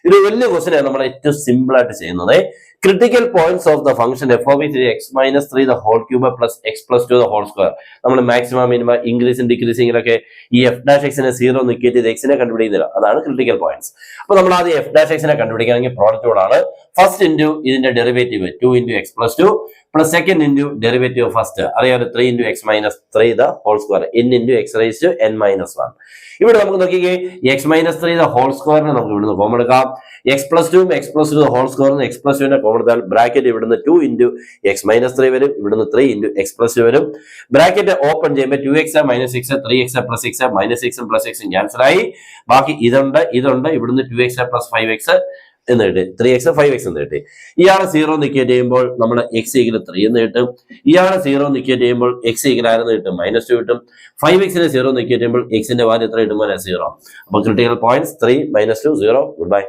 ഒരു വലിയ ക്വസ്റ്റ്യൻ നമ്മൾ ഏറ്റവും സിമ്പിൾ ആയിട്ട് ചെയ്യുന്നത്. Critical points of the function f of x minus 3 the whole cube plus x plus 2 the whole square. നമ്മൾ മാക്സിമം മിനിമം ഇൻക്രീസിംഗ് ഡിക്രീസിംഗിലൊക്കെ ഈ f dash x നെ 0 നിക്കേറ്റ് ചെയ്ത് x നെ കണ്ടുപിടിക്കുന്നില്ല. അതാണ് ക്രിട്ടിക്കൽ പോയിന്റ്സ്. അപ്പൊ നമ്മൾ ആദ്യം f dash x നെ കണ്ടുപിടിക്കണമെങ്കിൽ പ്രോഡക്റ്റ് റൂളാണ്. ഫസ്റ്റ് ഇൻറ്റു ഇതിന്റെ derivative 2 into x plus 2 plus second into derivative first അറിയാതെ 3 into x minus 3 the whole square n into x raised to n minus 1. ഇവിടെ നമുക്ക് നോക്കിക്കേ x minus 3 the whole square നെ നമുക്ക് ഇവിടുന്ന് common എടുക്കാം. x plus 2 x plus 2 the whole square x plus 2 നെ common എടുത്താൽ ബ്രാക്കറ്റ് ഇവിടുന്ന് 2 into x minus 3 വരും, ഇവിടുന്ന് 3 into x plus 2 വരും. ബ്രാക്കറ്റ് ഓപ്പൺ ചെയ്യുമ്പോൾ 2x minus x 3x plus x minus x plus x cancel ആയി. ബാക്കി ഇതുണ്ട് ഇവിടുന്ന് 2x plus 5x എന്ന് കിട്ടി, 3x 5x എന്ന് കിട്ടി. ഇയാളെ 0 നിക്കേറ്റ് ചെയ്യുമ്പോൾ നമ്മൾ x ഈക്വൽ 3 എന്ന് കിട്ടും. ഇയാളെ 0 നിക്കേറ്റ് ചെയ്യുമ്പോൾ x ഈക്വൽ ആരെന്ന് കിട്ടും, -2 കിട്ടും. 5x നെ 0 നിക്കേറ്റ് ചെയ്യുമ്പോൾ x ന്റെ വാല്യൂ എത്ര കിട്ടും, 0. അപ്പോൾ ക്രിട്ടിക്കൽ പോയിന്റ്സ് 3 -2 0. Good bye.